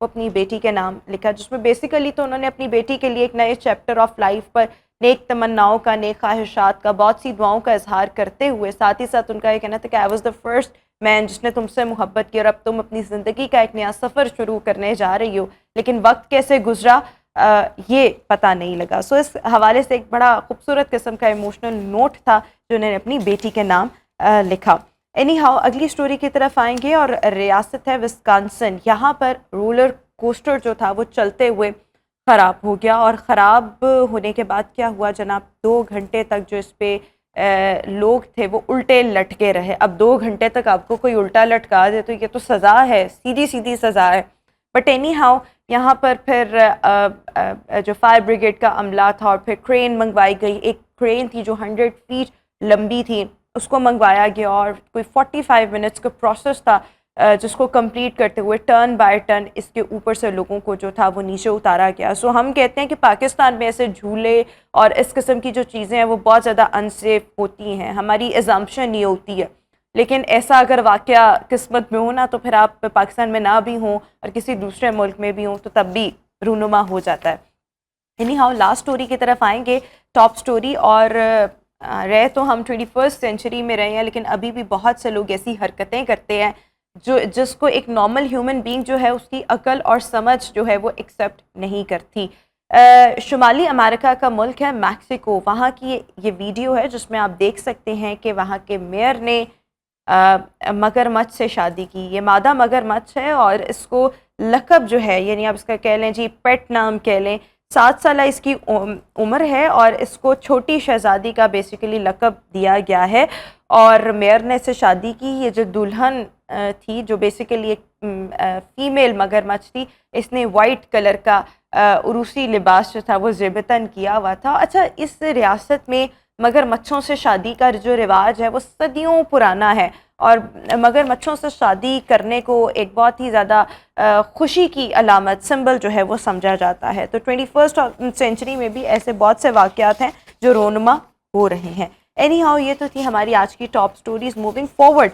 وہ اپنی بیٹی کے نام لکھا، جس میں بیسیکلی تو انہوں نے اپنی بیٹی کے لیے ایک نئے چیپٹر آف لائف پر نیک تمناؤں کا، نیک خواہشات کا، بہت سی دعاؤں کا اظہار کرتے ہوئے ساتھ ہی ساتھ ان کا یہ کہنا تھا کہ آئی واز دا فرسٹ مین جس نے تم سے محبت کی، اور اب تم اپنی زندگی کا ایک نیا سفر شروع کرنے جا رہی ہو، لیکن وقت کیسے گزرا یہ پتہ نہیں لگا. سو اس حوالے سے ایک بڑا خوبصورت قسم کا ایموشنل نوٹ تھا جو انہوں نے اپنی بیٹی کے نام لکھا. اینی ہاؤ اگلی سٹوری کی طرف آئیں گے، اور ریاست ہے وسکانسن. یہاں پر رولر کوسٹر جو تھا وہ چلتے ہوئے خراب ہو گیا، اور خراب ہونے کے بعد کیا ہوا جناب، 2 گھنٹے تک جو اس پہ لوگ تھے وہ الٹے لٹکے رہے. اب 2 گھنٹے تک آپ کو کوئی الٹا لٹکا دے تو یہ تو سزا ہے، سیدھی سیدھی سزا ہے. بٹ اینی ہاؤ یہاں پر پھر جو فائر بریگیڈ کا عملہ تھا اور پھر کرین منگوائی گئی. ایک کرین تھی جو 100 فیٹ لمبی تھی، اس کو منگوایا گیا، اور کوئی 45 منٹس کا پروسیس تھا جس کو کمپلیٹ کرتے ہوئے ٹرن بائی ٹرن اس کے اوپر سے لوگوں کو جو تھا وہ نیچے اتارا گیا. سو ہم کہتے ہیں کہ پاکستان میں ایسے جھولے اور اس قسم کی جو چیزیں ہیں وہ بہت زیادہ انسیف ہوتی ہیں، ہماری ایزمپشن یہ ہوتی ہے. لیکن ایسا اگر واقعہ قسمت میں ہو نا تو پھر آپ پاکستان میں نہ بھی ہوں اور کسی دوسرے ملک میں بھی ہوں تو تب بھی رونما ہو جاتا ہے. اینی ہاؤ لاسٹ سٹوری کی طرف آئیں گے، ٹاپ سٹوری. اور رہے تو ہم 21 سینچری میں رہے ہیں، لیکن ابھی بھی بہت سے لوگ ایسی حرکتیں کرتے ہیں جس کو ایک نارمل ہیومن بینگ جو ہے اس کی عقل اور سمجھ جو ہے وہ ایکسیپٹ نہیں کرتی. شمالی امریکہ کا ملک ہے میکسیکو، وہاں کی یہ ویڈیو ہے جس میں آپ دیکھ سکتے ہیں کہ وہاں کے میئر نے مگر مچھ سے شادی کی. یہ مادہ مگر مچھ ہے اور اس کو لقب جو ہے، یعنی آپ اس کا کہہ لیں جی پیٹ نام کہہ لیں. 7 سالہ اس کی عمر ہے اور اس کو چھوٹی شہزادی کا بیسیکلی لقب دیا گیا ہے. اور میئر نے اس سے شادی کی. یہ جو دلہن تھی جو بیسیکلی ایک فیمیل مگر مچھ تھی، اس نے وائٹ کلر کا عروسی لباس جو تھا وہ زیبتاً کیا ہوا تھا. اچھا، اس ریاست میں مگر مچھوں سے شادی کا جو رواج ہے وہ صدیوں پرانا ہے، اور مگر مچھوں سے شادی کرنے کو ایک بہت ہی زیادہ خوشی کی علامت، سمبل جو ہے وہ سمجھا جاتا ہے. تو 21 سینچری میں بھی ایسے بہت سے واقعات ہیں جو رونما ہو رہے ہیں. اینی ہاؤ یہ تو تھی ہماری آج کی ٹاپ سٹوریز. موونگ فارورڈ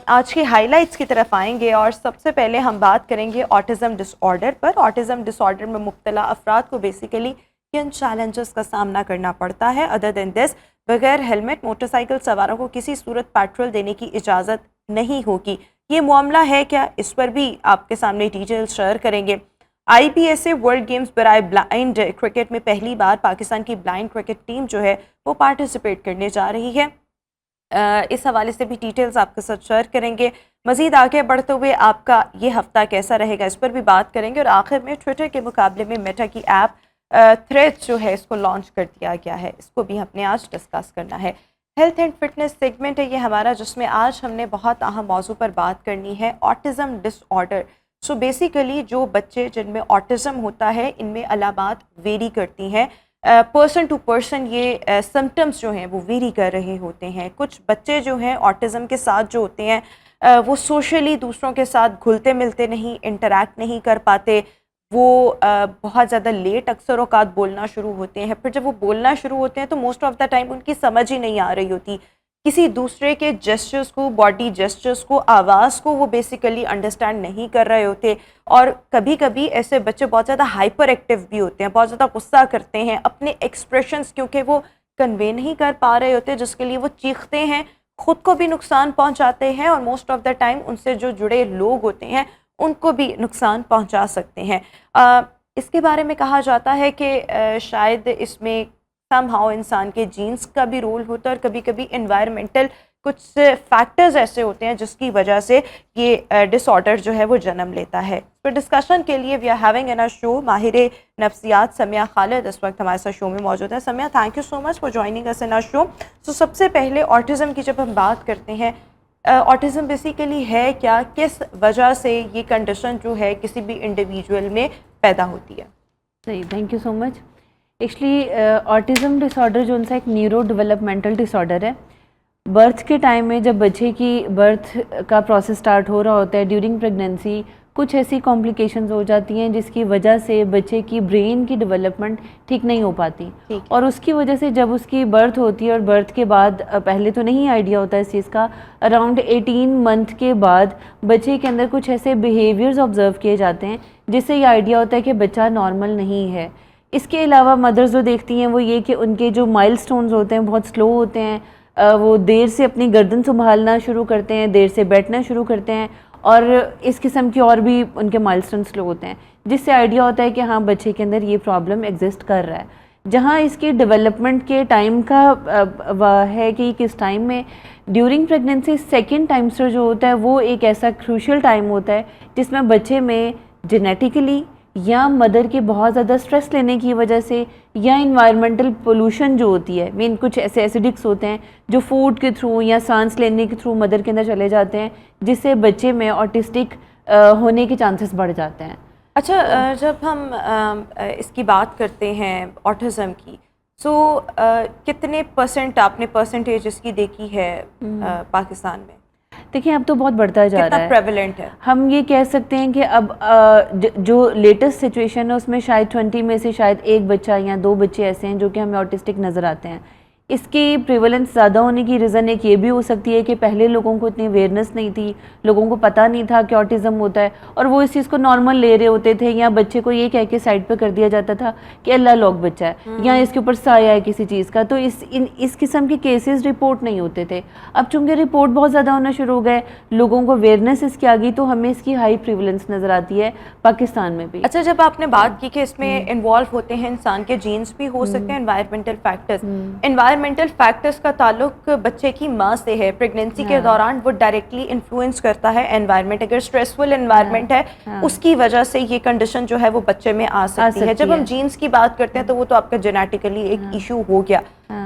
آج کی ہائی لائٹس کی طرف آئیں گے، اور سب سے پہلے ہم بات کریں گے آٹزم ڈس آرڈر پر. آٹزم ڈس آرڈر میں مبتلا افراد کو بیسیکلی کن چیلنجز کا سامنا کرنا پڑتا ہے. ادر دین دس، بغیر ہیلمٹ موٹر سائیکل سواروں کو کسی صورت پیٹرول دینے کی اجازت نہیں ہوگی. یہ معاملہ ہے کیا، اس پر بھی آپ کے سامنے ڈیٹیلز شیئر کریں گے. I P S A world games برائے بلائنڈ کرکٹ میں پہلی بار پاکستان کی بلائنڈ کرکٹ ٹیم جو ہے وہ پارٹیسپیٹ کرنے جا رہی ہے. اس حوالے سے بھی ڈیٹیلز آپ کے ساتھ شیئر کریں گے. مزید آگے بڑھتے ہوئے آپ کا یہ ہفتہ کیسا رہے گا اس پر بھی بات کریں گے. اور آخر میں ٹویٹر کے مقابلے میں میٹا کی ایپ تھریڈز جو ہے اس کو لانچ کر دیا گیا ہے، اس کو بھی ہم نے آج ڈسکس کرنا ہے. ہیلتھ اینڈ فٹنس سیگمنٹ ہے یہ ہمارا، جس میں آج ہم نے بہت اہم موضوع پر بات کرنی ہے، آٹزم ڈس آرڈر. سو بیسیکلی جو بچے جن میں آٹزم ہوتا ہے ان میں علامات ویری کرتی ہیں، پرسن ٹو پرسن یہ سمٹمز جو ہیں وہ ویری کر رہے ہوتے ہیں. کچھ بچے جو ہیں آٹزم کے ساتھ جو ہوتے ہیں وہ سوشلی دوسروں کے ساتھ گھلتے ملتے نہیں، انٹریکٹ نہیں کر پاتے. وہ بہت زیادہ لیٹ اکثر اوقات بولنا شروع ہوتے ہیں. پھر جب وہ بولنا شروع ہوتے ہیں تو موسٹ آف دا ٹائم ان کی سمجھ ہی نہیں آ رہی ہوتی، کسی دوسرے کے جسچرز کو، باڈی جسچرز کو، آواز کو وہ بیسیکلی انڈرسٹینڈ نہیں کر رہے ہوتے. اور کبھی کبھی ایسے بچے بہت زیادہ ہائپر ایکٹیو بھی ہوتے ہیں، بہت زیادہ غصہ کرتے ہیں، اپنے ایکسپریشنز کیونکہ وہ کنوے نہیں کر پا رہے ہوتے جس کے لیے وہ چیختے ہیں، خود کو بھی نقصان پہنچاتے ہیں، اور موسٹ آف دا ٹائم ان سے جو جڑے لوگ ہوتے ہیں ان کو بھی نقصان پہنچا سکتے ہیں. اس کے بارے میں کہا جاتا ہے کہ شاید اس میں سم ہاؤ انسان کے جینز کا بھی رول ہوتا ہے، اور کبھی کبھی انوائرمنٹل کچھ فیکٹرز ایسے ہوتے ہیں جس کی وجہ سے یہ ڈس آرڈر جو ہے وہ جنم لیتا ہے. تو ڈسکشن کے لیے وی آر ہیونگ ان شو ماہر نفسیات سمیہ خالد اس وقت ہمارے ساتھ شو میں موجود ہے. Sumaiya, thank you so much for joining us in show. سب سے پہلے آٹزم کی جب ہم بات کرتے ہیں، آٹزم بیسیکلی ہے کیا، کس وجہ سے یہ کنڈیشن جو ہے کسی بھی انڈیویجول میں پیدا ہوتی ہے؟ صحیح، thank you so much. Actually autism disorder جو ان سے ایک نیورو ڈیولپمنٹل ڈس آرڈر ہے. برتھ کے ٹائم میں جب بچے کی برتھ کا پروسیس سٹارٹ ہو رہا ہوتا ہے، ڈیورنگ پریگنینسی کچھ ایسی کمپلیکیشنز ہو جاتی ہیں جس کی وجہ سے بچے کی برین کی ڈیولپمنٹ ٹھیک نہیں ہو پاتی, اور اس کی وجہ سے جب اس کی برتھ ہوتی ہے, اور برتھ کے بعد پہلے تو نہیں آئیڈیا ہوتا اس چیز کا, اراؤنڈ 18 منتھ کے بعد بچے کے اندر کچھ ایسے بیہیویئرز آبزرو کیے جاتے ہیں جس سے یہ آئیڈیا ہوتا ہے کہ بچہ نارمل نہیں ہے. اس کے علاوہ مدرز جو دیکھتی ہیں وہ یہ کہ ان کے جو مائل سٹونز ہوتے ہیں بہت سلو ہوتے ہیں, وہ دیر سے اپنی گردن سنبھالنا شروع کرتے ہیں, دیر سے بیٹھنا شروع کرتے ہیں, اور اس قسم کی اور بھی ان کے مائل سٹون سلو ہوتے ہیں, جس سے آئیڈیا ہوتا ہے کہ ہاں بچے کے اندر یہ پرابلم ایگزسٹ کر رہا ہے. جہاں اس کی ڈیولپمنٹ کے ٹائم کا ہے کہ کس ٹائم میں ڈیورنگ پریگننسی سیکنڈ ٹائمسٹر جو ہوتا ہے وہ ایک ایسا کروشل ٹائم ہوتا ہے جس میں بچے میں جینیٹیکلی یا مدر کے بہت زیادہ سٹریس لینے کی وجہ سے یا انوائرمنٹل پولوشن جو ہوتی ہے, مین کچھ ایسے ایسیڈکس ہوتے ہیں جو فوڈ کے تھرو یا سانس لینے کے تھرو مدر کے اندر چلے جاتے ہیں, جس سے بچے میں آٹسٹک ہونے کے چانسز بڑھ جاتے ہیں. اچھا, جب ہم اس کی بات کرتے ہیں آٹزم کی, سو کتنے پرسنٹ آپ نے پرسنٹیج اس کی دیکھی ہے پاکستان میں؟ دیکھیں اب تو بہت بڑھتا جا رہا ہے, کتنا پریویلنٹ ہے؟ ہم یہ کہہ سکتے ہیں کہ اب جو لیٹسٹ سچویشن ہے اس میں شاید 20 میں سے شاید ایک بچہ یا 2 بچے ایسے ہیں جو کہ ہمیں آٹسٹک نظر آتے ہیں. اس کی پریولنس زیادہ ہونے کی ریزن ایک یہ بھی ہو سکتی ہے کہ پہلے لوگوں کو اتنی اویئرنیس نہیں تھی, لوگوں کو پتہ نہیں تھا کہ آٹزم ہوتا ہے, اور وہ اس چیز کو نارمل لے رہے ہوتے تھے, یا بچے کو یہ کہہ کے سائڈ پہ کر دیا جاتا تھا کہ اللہ لوگ بچہ ہے یا اس کے اوپر سایہ ہے کسی چیز کا, تو اس قسم کے کیسز رپورٹ نہیں ہوتے تھے. اب چونکہ رپورٹ بہت زیادہ ہونا شروع ہو گئے, لوگوں کو اویئرنیس اس کی آ گئی, تو ہمیں اس کی ہائی پریولنس نظر آتی ہے پاکستان میں بھی. اچھا, جب آپ نے بات کی کہ اس میں انوالو ہوتے ہیں انسان کے جینز بھی ہو سکتے ہیں, انوائرمنٹل فیکٹرز کا تعلق بچے کی ماں سے ہے. پریگنینسی کے دوران وہ ڈائریکٹلی انفلوئنس کرتا ہے انوائرمنٹ. اگر اسٹریسفل انوائرمنٹ ہے اس کی وجہ سے یہ کنڈیشن جو ہے وہ بچے میں آ سکتی ہے. جب ہم جینز کی بات کرتے ہیں تو وہ تو آپ کا جینیٹیکلی ایک ایشو ہو گیا,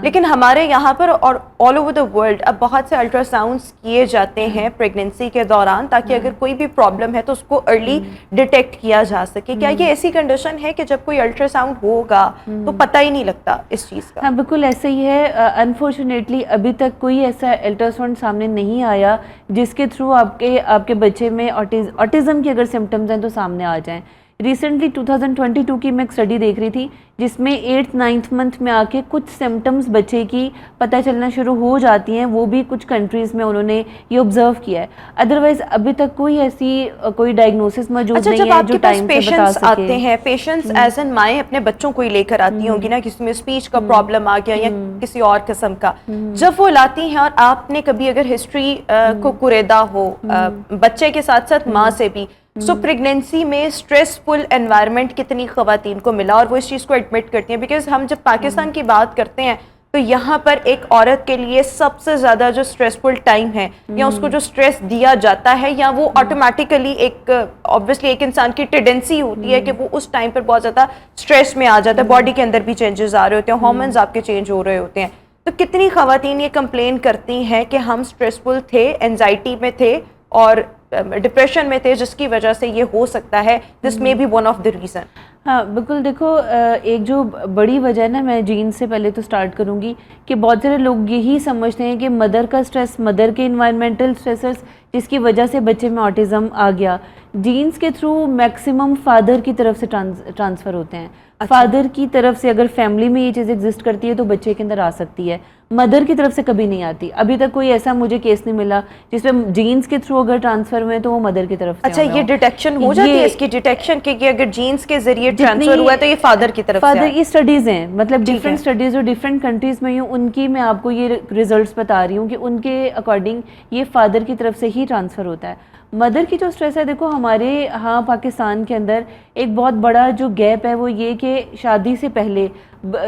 لیکن ہمارے یہاں پر اور آل اوور دا ورلڈ اب بہت سے الٹرا ساؤنڈس کیے جاتے ہیں پریگنینسی کے دوران, تاکہ اگر کوئی بھی پرابلم ہے تو اس کو ارلی ڈیٹیکٹ کیا جا سکے. کیا یہ ایسی کنڈیشن ہے کہ جب کوئی الٹرا ساؤنڈ ہوگا تو پتہ ہی نہیں لگتا اس چیز کا؟ ہاں بالکل ایسا ہی ہے. انفارچونیٹلی ابھی تک کوئی ایسا الٹرا ساؤنڈ سامنے نہیں آیا جس کے تھرو آپ کے بچے میں آٹزم کی اگر سمٹمز ہیں تو سامنے آ جائیں. ریسنٹلی 2022 کی میں ایک اسٹڈی دیکھ رہی تھی جس میں 8th 9th منتھ میں آ کے کچھ سمٹمز بچے کی پتہ چلنا شروع ہو جاتی ہیں, وہ بھی کچھ کنٹریز میں انہوں نے یہ آبزرو کیا ہے. ادروائز ابھی تک کوئی ڈائگنوسس موجود نہیں ہے جو ٹائم سے بتا سکے. آتے ہیں پیشنٹس ایز این مائیں اپنے بچوں کو ہی لے کر آتی ہوں گی نا, کسی میں اسپیچ کا پرابلم آ گیا یا کسی اور قسم کا, جب وہ لاتی ہیں اور آپ نے کبھی اگر ہسٹری کو کوریدا ہو بچے کے ساتھ ساتھ ماں سے بھی, سو پریگنینسی میں اسٹریسفل انوائرمنٹ کتنی خواتین کو ملا اور وہ اس چیز کو ایڈمٹ کرتی ہیں؟ بیکاز ہم جب پاکستان کی بات کرتے ہیں تو یہاں پر ایک عورت کے لیے سب سے زیادہ جو اسٹریسفل ٹائم ہے یا اس کو جو اسٹریس دیا جاتا ہے یا وہ آٹومیٹیکلی ایک آبویسلی ایک انسان کی ٹینڈنسی ہوتی ہے کہ وہ اس ٹائم پر بہت زیادہ اسٹریس میں آ جاتا ہے, باڈی کے اندر بھی چینجز آ رہے ہوتے ہیں, ہارمونز آپ کے چینج ہو رہے ہوتے ہیں. تو کتنی خواتین یہ کمپلین کرتی ہیں کہ ہم اسٹریسفل تھے, اینزائٹی میں تھے اور ڈپریشن میں تھے, جس کی وجہ سے یہ ہو سکتا ہے, this may be one of the reason. ہاں بالکل. دیکھو ایک جو بڑی وجہ ہے نا, میں جین سے پہلے تو سٹارٹ کروں گی کہ بہت سارے لوگ یہی سمجھتے ہیں کہ مدر کا سٹریس, مدر کے انوائرمنٹل سٹریسرز جس کی وجہ سے بچے میں آٹزم آ گیا, جینز کے تھرو میکسیمم فادر کی طرف سے ٹرانسفر ہوتے ہیں. فادر کی طرف سے اگر فیملی میں یہ چیز ایگزسٹ کرتی ہے تو بچے کے اندر آ سکتی ہے, مدر کی طرف سے کبھی نہیں آتی. ابھی تک کوئی ایسا مجھے کیس نہیں ملا جس میں جینز کے تھرو اگر ٹرانسفر ہوئے تو وہ مدر کی طرف سے. اچھا, یہ ڈیٹیکشن ہو جاتی ہے اس کی ڈیٹیکشن کہ اگر جینز کے ذریعے ٹرانسفر ہوا ہے تو یہ فادر کی طرف سے؟ یہ اسٹڈیز ہیں, مطلب ڈفرینٹ اسٹڈیز جو ڈفرینٹ کنٹریز میں ہوں ان کی میں آپ کو یہ ریزلٹس بتا رہی ہوں کہ ان کے اکارڈنگ یہ فادر کی طرف سے ہی ٹرانسفر ہوتا ہے. مدر کی جو سٹریس ہے, دیکھو ہمارے ہاں پاکستان کے اندر ایک بہت بڑا جو گیپ ہے وہ یہ کہ شادی سے پہلے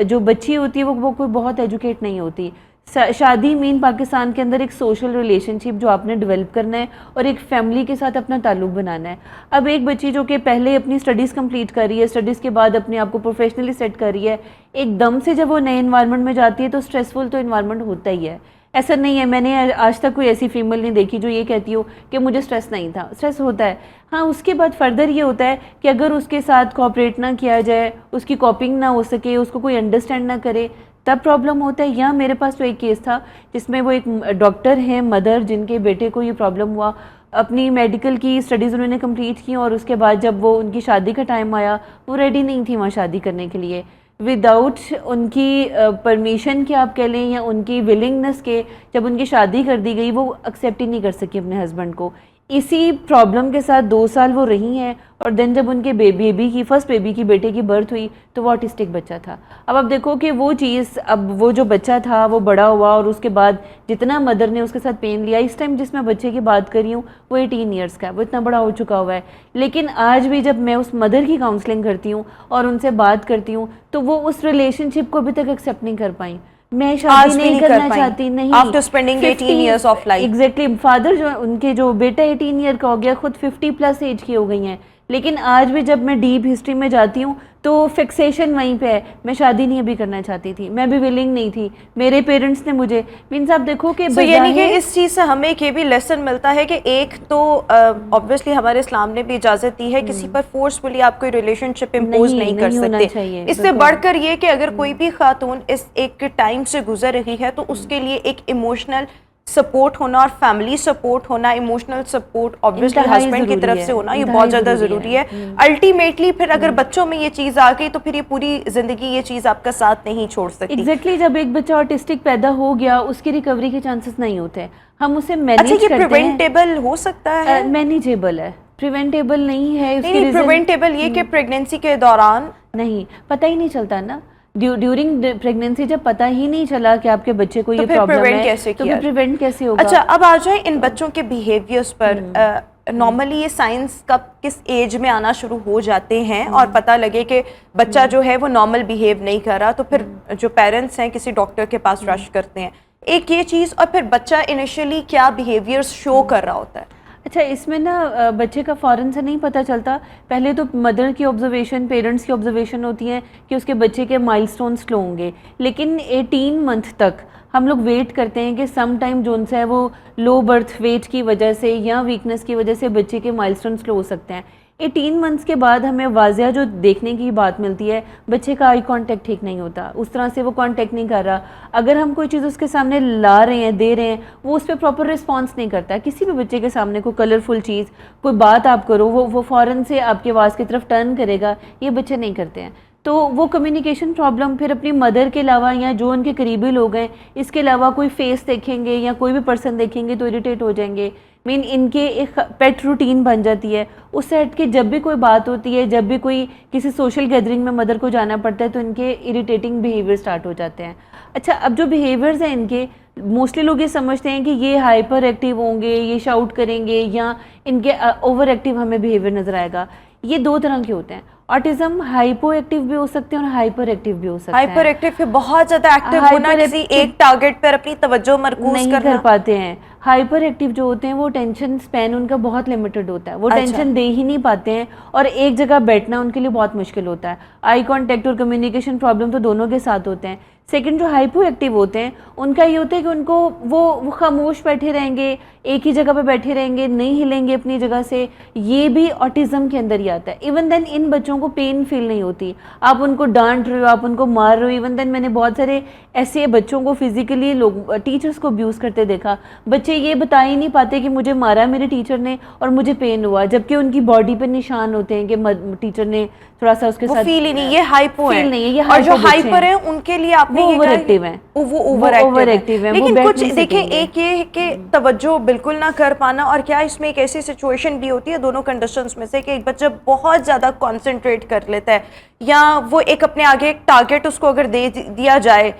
جو بچی ہوتی ہے وہ کوئی بہت ایجوکیٹ نہیں ہوتی. شادی مین پاکستان کے اندر ایک سوشل ریلیشن شپ جو آپ نے ڈیولپ کرنا ہے اور ایک فیملی کے ساتھ اپنا تعلق بنانا ہے. اب ایک بچی جو کہ پہلے اپنی اسٹڈیز کمپلیٹ کر رہی ہے, اسٹڈیز کے بعد اپنے آپ کو پروفیشنلی سیٹ کر رہی ہے, ایک دم سے جب وہ نئے انوائرمنٹ میں جاتی ہے تو اسٹریسفل تو انوائرمنٹ ہوتا ہی ہے. ایسا نہیں ہے, میں نے آج تک کوئی ایسی فیمیل نہیں دیکھی جو یہ کہتی ہو کہ مجھے سٹریس نہیں تھا. سٹریس ہوتا ہے. ہاں اس کے بعد فردر یہ ہوتا ہے کہ اگر اس کے ساتھ کوآپریٹ نہ کیا جائے, اس کی کوپنگ نہ ہو سکے, اس کو کوئی انڈرسٹینڈ نہ کرے, تب پرابلم ہوتا ہے. یا میرے پاس تو ایک کیس تھا جس میں وہ ایک ڈاکٹر ہیں مدر, جن کے بیٹے کو یہ پرابلم ہوا, اپنی میڈیکل کی اسٹڈیز انہوں نے کمپلیٹ کی اور اس کے بعد جب وہ ان کی شادی کا ٹائم آیا وہ ریڈی نہیں تھی وہاں شادی کرنے کے لیے. وداؤٹ ان کی پرمیشن کے آپ کہہ لیں یا ان کی ولنگنس کے جب ان کی شادی کر دی گئی وہ ایکسیپٹ ہی نہیں کر سکی اپنے ہسبینڈ کو. اسی پرابلم کے ساتھ 2 سال وہ رہی ہیں اور دین جب ان کے بیبی کی فرسٹ بیبی کی بیٹے کی برتھ ہوئی تو وہ آٹسٹک بچہ تھا. اب آپ دیکھو کہ وہ چیز اب وہ جو بچہ تھا وہ بڑا ہوا اور اس کے بعد جتنا مدر نے اس کے ساتھ پین لیا. اس ٹائم جس میں بچے کی بات کر رہی ہوں وہ 18 ایئرس کا ہے, وہ اتنا بڑا ہو چکا ہوا ہے. لیکن آج بھی جب میں اس مدر کی کاؤنسلنگ کرتی ہوں اور ان سے بات کرتی ہوں تو وہ اس ریلیشن شپ کو ابھی تک ایکسیپٹ نہیں کر پائیں. میں شادی نہیں کرنا چاہتی, نہیں, after spending 18 years of life. Exactly. Father جو ان کے جو بیٹا 18 ایئر کا ہو گیا, خود 50+ ایج کی ہو گئی ہیں. لیکن آج بھی جب میں ڈیپ ہسٹری میں جاتی ہوں تو فکسیشن وہیں پہ ہے. میں شادی نہیں ابھی کرنا چاہتی تھی, میں بھی ولنگ نہیں تھی, میرے پیرنٹس نے مجھے مینس آپ دیکھو کہ یعنی کہ اس چیز سے ہمیں یہ بھی لیسن ملتا ہے کہ ایک تو obviously ہمارے اسلام نے بھی اجازت دی ہے کسی پر فورسفلی آپ کوئی ریلیشن شپ امپوز نہیں کر سکتے. اس سے بڑھ کر یہ کہ اگر کوئی بھی خاتون اس ایک ٹائم سے گزر رہی ہے تو اس کے لیے ایک ایموشنل سپورٹ ہونا اور فیملی سپورٹ ہونا, ایموشنل سپورٹ obviously ہسبینڈ کی طرف سے ہونا, یہ بہت زیادہ ضروری ہے. الٹیمیٹلی پھر اگر بچوں میں یہ چیز آ گئی تو پھر یہ پوری زندگی یہ چیز آپ کا ساتھ نہیں چھوڑ سکتی. ایگزیکٹلی. جب ایک بچہ آٹسٹک پیدا ہو گیا اس کی ریکوری کے چانسز نہیں ہوتے, ہم اسے مینیج کرتے ہیں. اچھا, یہ پریونٹیبل ہو سکتا ہے؟ مینیجیبل ہے, پریونٹیبل نہیں ہے. نہیں, پریونٹیبل یہ کہ پریگنینسی کے دوران نہیں, پتہ ہی نہیں چلتا نا. ڈیورنگ پریگنینسی جب پتہ ہی نہیں چلا کہ آپ کے بچے کو یہ پرابلم ہے تو پھر پریونٹ کیسے ہوگا؟ اچھا, اب آ جائیں ان بچوں کے بیہیویئرس پر. نارملی یہ سائنس کب کس ایج میں آنا شروع ہو جاتے ہیں اور پتہ لگے کہ بچہ جو ہے وہ نارمل بیہیو نہیں کر رہا تو پھر جو پیرنٹس ہیں کسی ڈاکٹر کے پاس رش کرتے ہیں, ایک یہ چیز, اور پھر بچہ انیشلی کیا بیہیویئرس شو کر رہا ہوتا ہے؟ اچھا, اس میں نا بچے کا فوراً سے نہیں پتہ چلتا. پہلے تو مدر کی آبزرویشن, پیرنٹس کی آبزرویشن ہوتی ہے کہ اس کے بچے کے مائل سٹون سلو ہوں گے. لیکن 18 منتھ تک ہم لوگ ویٹ کرتے ہیں کہ سم ٹائم جو ان سے ہے وہ لو برتھ ویٹ کی وجہ سے یا ویکنس کی وجہ سے بچے کے مائل سٹون سلو ہو سکتے ہیں. 18 منتھس کے بعد ہمیں واضح جو دیکھنے کی بات ملتی ہے, بچے کا آئی کانٹیکٹ ٹھیک نہیں ہوتا, اس طرح سے وہ کانٹیکٹ نہیں کر رہا. اگر ہم کوئی چیز اس کے سامنے لا رہے ہیں, دے رہے ہیں, وہ اس پہ پراپر رسپانس نہیں کرتا ہے. کسی بھی بچے کے سامنے کوئی کلرفل چیز, کوئی بات آپ کرو, وہ فوراً سے آپ کی آواز کی طرف ٹرن کرے گا. یہ بچے نہیں کرتے ہیں. تو وہ کمیونیکیشن پرابلم پھر اپنی مدر کے علاوہ یا جو ان کے قریبی لوگ ہیں اس کے علاوہ کوئی فیس دیکھیں گے یا کوئی بھی پرسن دیکھیں گے تو اریٹیٹ ہو جائیں گے. مین ان کے ایک پیٹ روٹین بن جاتی ہے. اس سے ہٹ کے جب بھی کوئی بات ہوتی ہے, جب بھی کوئی کسی سوشل گیدرنگ میں مدر کو جانا پڑتا ہے تو ان کے اریٹیٹنگ بیہیویئر سٹارٹ ہو جاتے ہیں. اچھا, اب جو بیہیویئرز ہیں ان کے, موسٹلی لوگ یہ سمجھتے ہیں کہ یہ ہائپر ایکٹیو ہوں گے, یہ شاؤٹ کریں گے یا ان کے اوور ایکٹیو ہمیں بیہیویئر نظر آئے گا. یہ 2 طرح کے ہوتے ہیں. آٹزم ہائپو ایکٹیو بھی ہو سکتے ہیں اور ہائپر ایکٹیو بھی ہو سکتے ہیں. ہائپر ایکٹیو پہ بہت زیادہ ایکٹیو ہونا, کسی ایک ٹارگٹ پر اپنی توجہ مرکوز نہیں کر پاتے ہیں. ہائپر ایکٹیو جو ہوتے ہیں وہ ٹینشن سپین ان کا بہت لمیٹڈ ہوتا ہے, وہ ٹینشن دے ہی نہیں پاتے ہیں اور ایک جگہ بیٹھنا ان کے لیے بہت مشکل ہوتا ہے. آئی کانٹیکٹ اور کمیونیکیشن پرابلم تو دونوں کے ساتھ ہوتے ہیں. سیکنڈ جو ہائپو ایکٹیو ہوتے ہیں ان کا یہ ہوتا ہے کہ ان کو وہ خاموش بیٹھے رہیں گے, ایک ہی جگہ پہ بیٹھے رہیں گے, نہیں ہلیں گے اپنی جگہ سے. یہ بھی آٹزم کے اندر ہی آتا ہے. ایون دین ان بچوں کو پین فیل نہیں ہوتی, آپ ان کو ڈانٹ رہے ہو, آپ ان کو مار رہے ہو. ایون دین میں نے بہت سارے ایسے بچوں کو فزیکلی لوگ ٹیچرس کو ابیوز کرتے دیکھا. بچے یہ بتا ہی نہیں پاتے کہ مجھے مارا میرے ٹیچر نے اور مجھے پین ہوا, جبکہ ان کی باڈی پہ نشان ہوتے ہیں کہ ٹیچر نے تھوڑا سا اس کے ساتھ فیل ہی نہیں. یہ ہائپو ہے, یہ اور جو ہائپر ہیں ان کے لیے آپ نے اوور ایکٹیو ہیں, وہ اوور ایکٹیو ہیں. لیکن کچھ دیکھیں, ایک یہ کہ توجہ بالکل نہ کر پانا, اور کیا اس میں ایک ایسی سچویشن بھی ہوتی ہے دونوں کنڈیشنز میں سے کہ ایک بچہ بہت زیادہ کانسنٹریٹ کر لیتا ہے یا وہ ایک اپنے آگے ایک ٹارگٹ اس کو اگر دے دیا جائے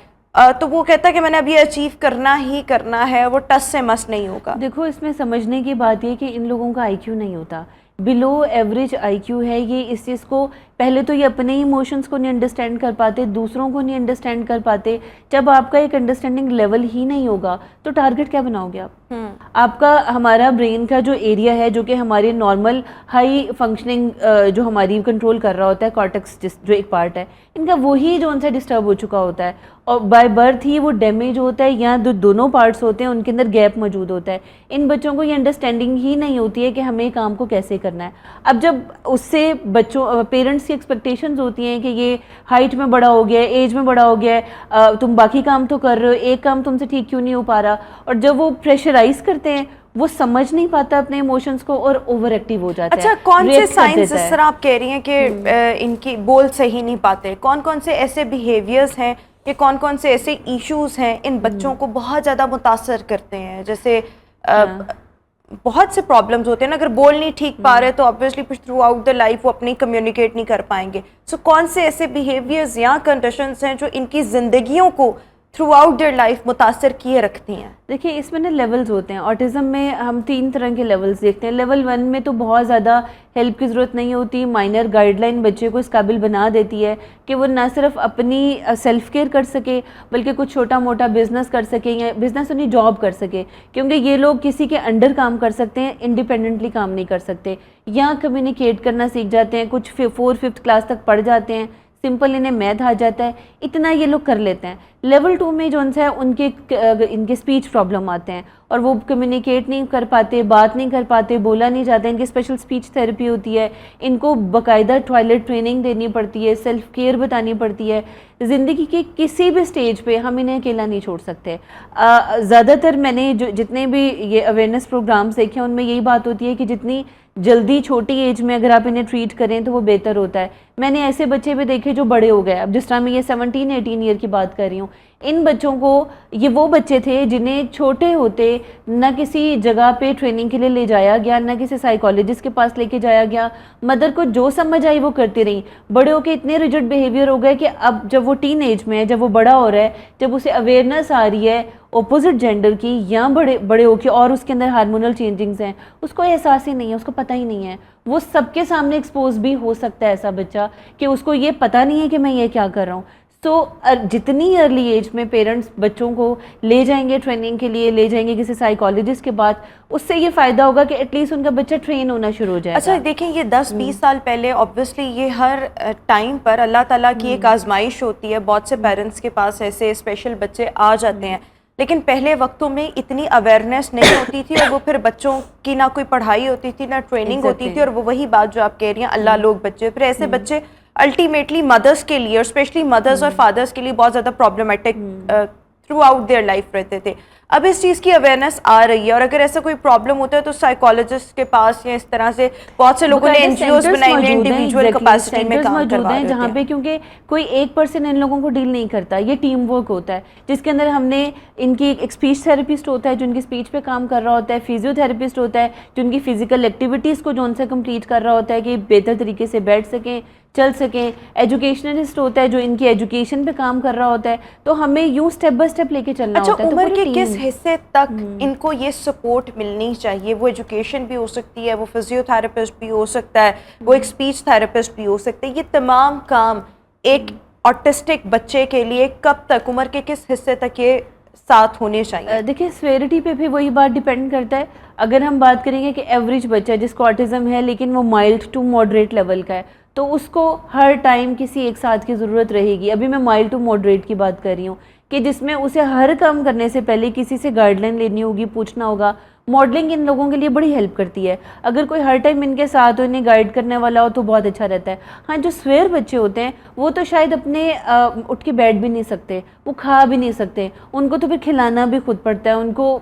تو وہ کہتا ہے کہ میں نے اب یہ اچیو کرنا ہی کرنا ہے, وہ ٹس سے مس نہیں ہوگا. دیکھو اس میں سمجھنے کی بات یہ کہ ان لوگوں کا آئی کیو نہیں ہوتا, بلو ایوریج آئی کیو ہے. یہ اس چیز کو پہلے تو یہ اپنے ایموشنز کو نہیں انڈرسٹینڈ کر پاتے, دوسروں کو نہیں انڈرسٹینڈ کر پاتے. جب آپ کا ایک انڈرسٹینڈنگ لیول ہی نہیں ہوگا تو ٹارگٹ کیا بناؤ گے آپ؟ آپ کا ہمارا برین کا جو ایریا ہے جو کہ ہمارے نارمل ہائی فنکشننگ جو ہماری کنٹرول کر رہا ہوتا ہے, کارٹیکس جو ایک پارٹ ہے ان کا, وہی جو ان سے ڈسٹرب ہو چکا ہوتا ہے اور بائی برتھ ہی وہ ڈیمیج ہوتا ہے, یا دونوں پارٹس ہوتے ہیں ان کے اندر گیپ موجود ہوتا ہے. ان بچوں کو یہ انڈرسٹینڈنگ ہی نہیں ہوتی ہے کہ ہمیں کام کو کیسے کرنا ہے. اب جب اس سے بچوں پیرنٹس کی ایکسپیکٹیشنز ہوتی ہیں کہ یہ ہائٹ میں بڑا ہو گیا ہے, ایج میں بڑا ہو گیا ہے, تم باقی کام تو کر رہے ہو, ایک کام تم سے ٹھیک کیوں نہیں ہو پا رہا, اور جب وہ پریشرائز کرتے ہیں وہ سمجھ نہیں پاتا اپنے ایموشنز کو اور اوور ایکٹیو ہو جاتا ہے. اچھا کون سے سائنس اس طرح آپ کہہ رہی ہیں کہ ان کی بول صحیح نہیں پاتے, کون کون سے ایسے بیہیویئرز ہیں کہ کون کون سے ایسے ایشوز ہیں ان بچوں کو بہت زیادہ متاثر کرتے ہیں؟ جیسے بہت سے پرابلمز ہوتے ہیں نا, اگر بول نہیں ٹھیک پا رہے تو آبویسلی کچھ تھرو آؤٹ دا لائف وہ اپنی کمیونیکیٹ نہیں کر پائیں گے. سو کون سے ایسے بیہیویئرز یا کنڈیشنز ہیں جو ان کی زندگیوں کو تھرو آؤٹ دیئر لائف متاثر کیے رکھتی ہیں؟ دیکھیے اس میں نا لیولز ہوتے ہیں. آٹزم میں ہم 3 طرح کے لیولز دیکھتے ہیں. لیول 1 میں تو بہت زیادہ ہیلپ کی ضرورت نہیں ہوتی, مائنر گائیڈ لائن بچے کو اس قابل بنا دیتی ہے کہ وہ نہ صرف اپنی سیلف کیئر کر سکے بلکہ کچھ چھوٹا موٹا بزنس کر سکے یا بزنس انہیں جاب کر سکے, کیونکہ یہ لوگ کسی کے انڈر کام کر سکتے ہیں, انڈیپینڈنٹلی کام نہیں کر سکتے. یا کمیونیکیٹ کرنا سیکھ جاتے ہیں, کچھ 4th کلاس تک پڑھ جاتے ہیں, سمپل انہیں میتھ آ جاتا ہے, اتنا یہ لوگ کر لیتے ہیں. لیول 2 میں جو ہے ان کے اسپیچ پرابلم آتے ہیں اور وہ کمیونیکیٹ نہیں کر پاتے, بات نہیں کر پاتے, بولا نہیں جاتا. ان کی اسپیشل اسپیچ تھیراپی ہوتی ہے, ان کو باقاعدہ ٹوائلٹ ٹریننگ دینی پڑتی ہے, سیلف کیئر بتانی پڑتی ہے. زندگی کے کسی بھی سٹیج پہ ہم انہیں اکیلا نہیں چھوڑ سکتے. زیادہ تر میں نے جتنے بھی یہ اویئرنیس پروگرامس دیکھے ان میں یہی بات ہوتی ہے کہ جتنی جلدی چھوٹی ایج میں اگر آپ انہیں ٹریٹ کریں تو وہ بہتر ہوتا ہے. میں نے ایسے بچے بھی دیکھے جو بڑے ہو گئے, اب جس طرح میں یہ 17-18 ایئر کی بات کر رہی ہوں, ان بچوں کو, یہ وہ بچے تھے جنہیں چھوٹے ہوتے نہ کسی جگہ پہ ٹریننگ کے لیے لے جایا گیا, نہ کسی سائیکالوجسٹ کے پاس لے کے جایا گیا, مدر کو جو سمجھ آئی وہ کرتی رہی. بڑے ہو کے اتنے ریجڈ بیہیویئر ہو گئے کہ اب جب وہ ٹین ایج میں ہے, جب وہ بڑا ہو رہا ہے, جب اسے اویئرنیس آ رہی ہے اپوزٹ جینڈر کی یا بڑے ہو کے اور اس کے اندر ہارمونل چینجنگز ہیں, اس کو احساس ہی نہیں ہے, اس کو پتہ ہی نہیں ہے. وہ سب کے سامنے ایکسپوز بھی ہو سکتا ہے ایسا بچہ کہ اس کو یہ پتہ نہیں ہے کہ میں یہ کیا کر رہا ہوں. تو جتنی ارلی ایج میں پیرنٹس بچوں کو لے جائیں گے ٹریننگ کے لیے, لے جائیں گے کسی سائیکالوجسٹ کے بعد, اس سے یہ فائدہ ہوگا کہ ایٹ لیسٹ ان کا بچہ ٹرین ہونا شروع ہو جائے گا. اچھا دیکھیں یہ 10-20 سال پہلے آبویسلی یہ ہر ٹائم پر اللہ تعالیٰ کی ایک آزمائش ہوتی ہے, بہت سے پیرنٹس کے پاس ایسے اسپیشل بچے آ جاتے ہیں, لیکن پہلے وقتوں میں اتنی اویئرنیس نہیں ہوتی تھی اور وہ پھر بچوں کی نہ کوئی پڑھائی ہوتی تھی نہ ٹریننگ ہوتی تھی, اور وہ وہی بات جو آپ کہہ رہی ہیں اللہ لوگ بچے, پھر ایسے بچے الٹیمیٹلی مدرس کے لیے اور اسپیشلی مدرس اور فادرس کے لیے بہت زیادہ problematic through out there life رہتے تھے. اب اس چیز کی اویئرنیس آ رہی ہے اور اگر ایسا کوئی پرابلم ہوتا ہے تو سائیکالوجسٹ کے پاس یا اس طرح سے بہت سے لوگوں نے این جی اوز بنائی ہیں انڈیویجول کیپیسٹی میں کام کروا دیتے ہیں, جہاں پہ کیونکہ کوئی ایک پرسن ان لوگوں کو ڈیل نہیں کرتا, یہ ٹیم ورک ہوتا ہے جس کے اندر ہم نے ان کی ایک اسپیچ تھراپسٹ ہوتا ہے جو ان کی اسپیچ پہ کام کر رہا ہوتا ہے, فیزیو تھراپسٹ ہوتا ہے جو ان کی فزیکل ایکٹیویٹیز کو جو ان سے کمپلیٹ کر رہا ہوتا ہے کہ بہتر طریقے سے بیٹھ سکیں, چل سکیں, ایجوکیشنلسٹ ہوتا ہے جو ان کی ایجوکیشن پہ کام کر رہا ہوتا ہے. تو ہمیں یوں اسٹیپ بائی اسٹیپ لے کے چلنا ہوتا ہے. اچھا عمر کے کس حصے تک ان کو یہ سپورٹ ملنی چاہیے؟ وہ ایجوکیشن بھی ہو سکتی ہے, وہ فزیو تھراپسٹ بھی ہو سکتا ہے, وہ ایک اسپیچ تھراپسٹ بھی ہو سکتے ہیں, یہ تمام کام ایک آٹسٹک بچے کے لیے کب تک, عمر کے کس حصے تک یہ ساتھ ہونے چاہیے؟ دیکھیں سویرٹی پہ بھی وہی بات ڈیپینڈ کرتا ہے. اگر ہم بات کریں گے کہ ایوریج بچہ جس کو آٹزم ہے لیکن وہ مائلڈ ٹو ماڈریٹ لیول کا ہے, تو اس کو ہر ٹائم کسی ایک ساتھ کی ضرورت رہے گی. ابھی میں مائلڈ ٹو ماڈریٹ کی بات کر رہی ہوں کہ جس میں اسے ہر کام کرنے سے پہلے کسی سے گائیڈ لائن لینی ہوگی, پوچھنا ہوگا. ماڈلنگ ان لوگوں کے لیے بڑی ہیلپ کرتی ہے. اگر کوئی ہر ٹائم ان کے ساتھ ہو, انہیں گائیڈ کرنے والا ہو تو بہت اچھا رہتا ہے. ہاں جو سویر بچے ہوتے ہیں وہ تو شاید اپنے اٹھ کے بیٹھ بھی نہیں سکتے, وہ کھا بھی نہیں سکتے, ان کو تو پھر کھلانا بھی خود پڑتا ہے, ان کو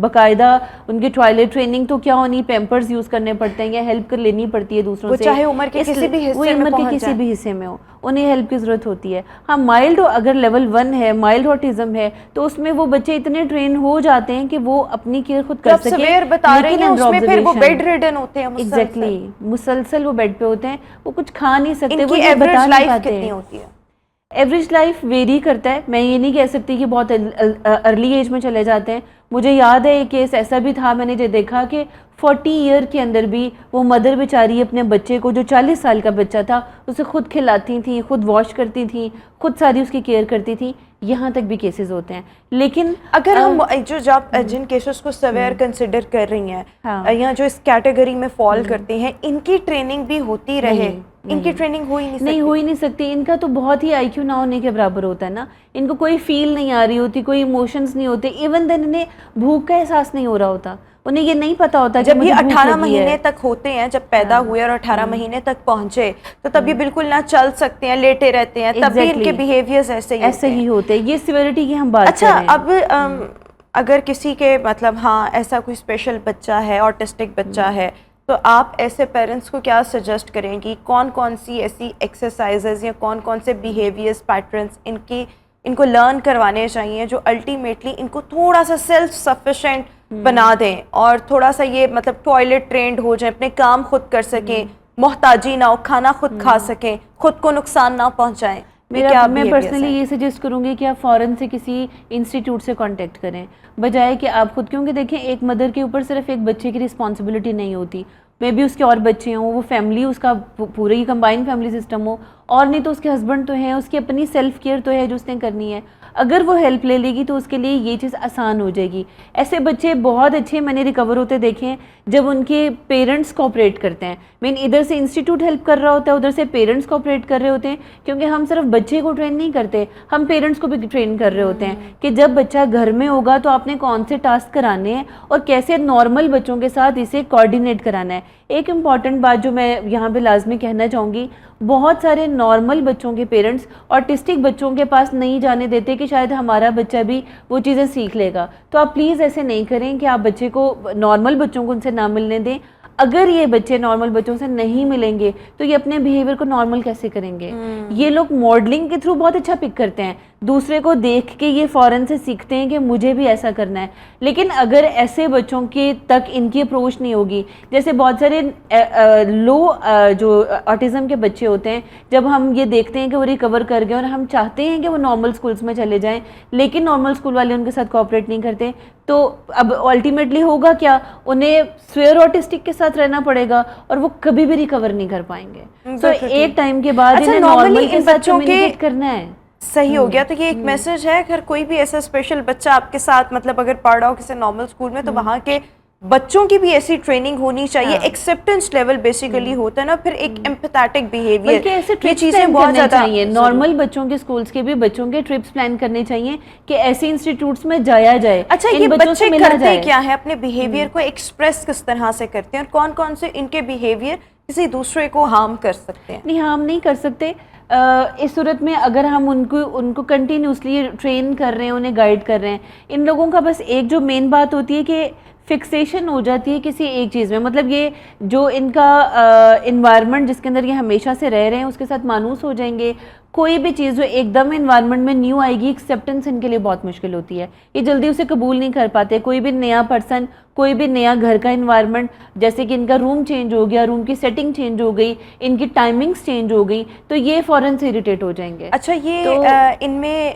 باقاعدہ ان کی ٹوائلٹ ٹریننگ تو کیا ہونی, پیمپرز یوز کرنے پڑتے ہیں یا ہیلپ کر لینی پڑتی ہے دوسروں سے, چاہے عمر کے کسی بھی حصے میں ہو, انہیں ہیلپ کی ضرورت ہوتی ہے. ہاں مائلڈ اگر لیول 1 ہے, مائلڈ آٹزم ہے, تو اس میں وہ بچے اتنے ٹرین ہو جاتے ہیں کہ وہ اپنی کیئر خود کر سکیں. بتا رہی ہیں اس میں پھر وہ بیڈ ریڈن ہوتے ہیں, ایگزیکٹلی مسلسل وہ بیڈ پہ ہوتے ہیں, وہ کچھ کھا نہیں سکتے. ان کی ایوریج لائف کتنی ہوتی ہے؟ ایوریج لائف ویری کرتا ہے. میں یہ نہیں کہہ سکتی کہ بہت ارلی ایج میں چلے جاتے ہیں. مجھے یاد ہے ایک کیس ایسا بھی تھا, میں نے جو دیکھا کہ 40 ایئر کے اندر بھی وہ مدر بیچاری اپنے بچے کو, جو 40 سال کا بچہ تھا, اسے خود کھلاتی تھیں, خود واش کرتی تھیں, خود ساری اس کی کیئر کرتی تھیں. یہاں تک بھی کیسز ہوتے ہیں. لیکن اگر ہم جن کیسز کو سویئر کنسیڈر کر رہی ہیں یا جو اس کیٹیگری میں فال کرتے ہیں, ان کی ٹریننگ بھی ہوتی رہے, ان کی ٹریننگ ہو ہی نہیں سکتی. ان کا تو بہت ہی آئی کیو نہ ہونے کے برابر ہوتا ہے نا. ان کو کوئی فیل نہیں آ رہی ہوتی, کوئی ایموشنز نہیں ہوتے, ایون دین انہیں بھوک کا احساس نہیں ہو رہا ہوتا, انہیں یہ نہیں پتا ہوتا. جب یہ 18 مہینے تک ہوتے ہیں, جب پیدا ہوئے اور 18 مہینے تک پہنچے, تو تب یہ بالکل نہ چل سکتے ہیں, لیٹے رہتے ہیں, تب بھی ان کے بیہیویئرز ایسے ہی ہوتے ہیں. یہ سیویرٹی کی ہم بات کر رہے ہیں. اچھا اب اگر کسی کے مطلب ہاں ایسا کوئی اسپیشل بچہ ہے, آٹسٹک بچہ ہے, تو آپ ایسے پیرنٹس کو کیا سجیسٹ کریں گی؟ کون کون سی ایسی ایکسرسائزز یا کون کون سے بیہیویئرس پیٹرنس ان کو لرن کروانے چاہیے جو الٹیمیٹلی ان کو تھوڑا سا سیلف سفیشینٹ بنا دیں, اور تھوڑا سا یہ مطلب ٹوائلٹ ٹرینڈ ہو جائیں, اپنے کام خود کر سکیں, محتاجی نہ ہو, کھانا خود کھا سکیں, خود کو نقصان نہ پہنچائیں؟ میں پرسنلی یہ سجیسٹ کروں گی کہ آپ فوراً سے کسی انسٹیٹیوٹ سے کانٹیکٹ کریں, بجائے کہ آپ خود, کیونکہ دیکھیں ایک مدر کے اوپر صرف ایک بچے کی رسپانسبلٹی نہیں ہوتی, مے بی اس کے اور بچے ہوں, وہ فیملی اس کا پورے ہی کمبائن فیملی سسٹم ہو, اور نہیں تو اس کے ہسبینڈ تو ہیں, اس کی اپنی سیلف کیئر تو ہے جو اس نے کرنی ہے. اگر وہ ہیلپ لے لے گی تو اس کے لیے یہ چیز آسان ہو جائے گی. ایسے بچے بہت اچھے میں نے ریکور ہوتے دیکھے ہیں جب ان کے پیرنٹس کوآپریٹ کرتے ہیں. ادھر سے انسٹیٹیوٹ ہیلپ کر رہا ہوتا ہے, ادھر سے پیرنٹس کوآپریٹ کر رہے ہوتے ہیں, کیونکہ ہم صرف بچے کو ٹرین نہیں کرتے, ہم پیرنٹس کو بھی ٹرین کر رہے ہوتے ہیں کہ جب بچہ گھر میں ہوگا تو آپ نے کون سے ٹاسک کرانے ہیں اور کیسے نارمل بچوں کے ساتھ اسے کوآرڈینیٹ کرانا ہے. ایک امپورٹنٹ بات جو میں یہاں پہ لازمی کہنا چاہوں گی, بہت سارے نارمل بچوں کے پیرنٹس آٹسٹک بچوں کے پاس نہیں جانے دیتے کہ شاید ہمارا بچہ بھی وہ چیزیں سیکھ لے گا. تو آپ پلیز ایسے نہیں کریں کہ آپ بچے کو, نارمل بچوں کو ان سے نہ ملنے دیں. اگر یہ بچے نارمل بچوں سے نہیں ملیں گے تو یہ اپنے بیہیویئر کو نارمل کیسے کریں گے؟ یہ لوگ ماڈلنگ کے تھرو بہت اچھا پک کرتے ہیں, دوسرے کو دیکھ کے یہ فوراً سے سیکھتے ہیں کہ مجھے بھی ایسا کرنا ہے. لیکن اگر ایسے بچوں کے تک ان کی اپروچ نہیں ہوگی, جیسے بہت سارے لو جو آٹزم کے بچے ہوتے ہیں, جب ہم یہ دیکھتے ہیں کہ وہ ریکور کر گئے اور ہم چاہتے ہیں کہ وہ نارمل اسکولس میں چلے جائیں, لیکن نارمل اسکول والے ان کے ساتھ کوآپریٹ نہیں کرتے, تو اب الٹیمیٹلی ہوگا کیا, انہیں سویئر آٹسٹک کے ساتھ رہنا پڑے گا اور وہ کبھی بھی ریکور نہیں کر پائیں گے. تو ایک ٹائم کے بعد انہیں نارمل کے ساتھ کمیونیکیٹ کرنا ہے. صحیح ہو گیا. تو یہ ایک میسج ہے, اگر کوئی بھی ایسا اسپیشل بچہ آپ کے ساتھ مطلب اگر پڑھ رہا ہو کسی نارمل اسکول میں, تو وہاں کے بچوں کی بھی ایسی ٹریننگ ہونی چاہیے. ایکسیپٹنس لیول بیسیکلی ہوتا ہے نا, پھر ایک ایمپیتھیٹک بیہیویئر, یہ چیزیں بہت زیادہ چاہیے. نارمل بچوں کے اسکولس کے بھی بچوں کے ٹرپس پلان کرنے چاہیے کہ ایسے انسٹیٹیوٹس میں جایا جائے. اچھا, یہ بچے کرتے کیا ہے, اپنے بیہیویئر کو ایکسپریس کس طرح سے کرتے ہیں, اور کون کون سے ان کے بیہیویئر کسی دوسرے کو ہارم کر سکتے ہیں؟ نہیں, ہارم نہیں کر سکتے. اس صورت میں اگر ہم ان کو کنٹینیوسلی ٹرین کر رہے ہیں, انہیں گائیڈ کر رہے ہیں, ان لوگوں کا بس ایک جو مین بات ہوتی ہے کہ فکسیشن ہو جاتی ہے کسی ایک چیز میں. مطلب یہ جو ان کا انوائرمنٹ جس کے اندر یہ ہمیشہ سے رہ رہے ہیں اس کے ساتھ مانوس ہو جائیں گے. کوئی بھی چیز جو ایک دم انوائرمنٹ میں نیو آئے گی, ایکسیپٹنس ان کے لیے بہت مشکل ہوتی ہے, یہ جلدی اسے قبول نہیں کر پاتے. کوئی بھی نیا پرسن, کوئی بھی نیا گھر کا انوائرمنٹ, جیسے کہ ان کا روم چینج ہو گیا, روم کی سیٹنگ چینج ہو گئی, ان کی ٹائمنگز چینج ہو گئی, تو یہ فوراً سے اریٹیٹ ہو جائیں گے. اچھا, یہ ان میں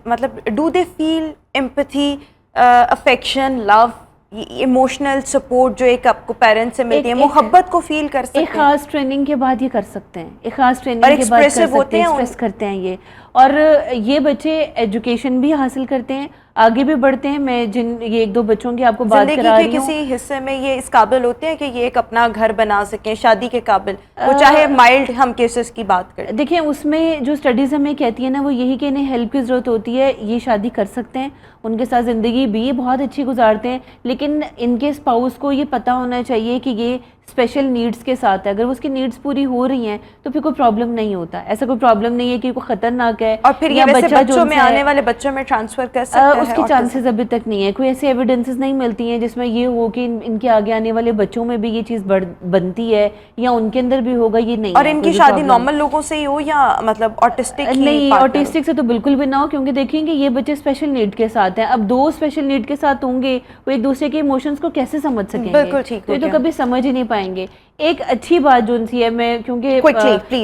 مطلب do they feel empathy, affection, love, emotional support جو ایک آپ کو پیرنٹس سے ملتی ہے, محبت کو فیل کر سکتے ہیں؟ ایک خاص ٹریننگ کے بعد یہ کر سکتے ہیں, ایک خاص ٹریننگ کے بعد کر سکتے ہیں, ایکسپریس کرتے ہیں یہ. اور یہ بچے ایجوکیشن بھی حاصل کرتے ہیں, آگے بھی بڑھتے ہیں. میں یہ ایک دو بچوں کی آپ کو بات کرا رہی ہوں, زندگی کے کسی حصے میں یہ اس قابل ہوتے ہیں کہ یہ ایک اپنا گھر بنا سکیں, شادی کے قابل, وہ چاہے مائلڈ ہم کیسز کی بات کریں. دیکھیں اس میں جو اسٹڈیز ہمیں کہتی ہیں نا, وہ یہی کہ انہیں ہیلپ کی ضرورت ہوتی ہے, یہ شادی کر سکتے ہیں, ان کے ساتھ زندگی بھی بہت اچھی گزارتے ہیں, لیکن ان کے اسپاؤس کو یہ پتہ ہونا چاہیے کہ یہ اسپیشل نیڈس کے ساتھ ہے. اگر اس کی نیڈس پوری ہو رہی ہیں تو پھر کوئی پرابلم نہیں ہوتا. ایسا کوئی پرابلم نہیں ہے کہ کوئی خطرناک ہے, اور پھر یہ بچوں میں آنے والے بچوں میں ٹرانسفر کر سکتا ہے, اس کی چانسز ابھی تک نہیں ہے. کوئی ایسی ایویڈنسز نہیں ملتی ہیں جس میں یہ ہو کہ ان کے آگے آنے والے بچوں میں بھی یہ چیز بنتی ہے یا ان کے اندر بھی ہوگا, یہ نہیں. اور ان کی شادی نارمل لوگوں سے ہی ہو یا مطلب آٹسٹک؟ نہیں, آٹسٹک سے تو بالکل بھی نہ ہو, کیونکہ دیکھیں کہ یہ بچے اسپیشل نیڈ کے ساتھ ہیں. اب دو اسپیشل نیڈ کے ساتھ ہوں گے, وہ ایک دوسرے کے ایموشنز کو کیسے سمجھ سکیں گے؟ بالکل ٹھیک, تو یہ تو کبھی سمجھ ہی نہیں پائیں گے. ایک اچھی بات جو ان سی ہے, میں کیونکہ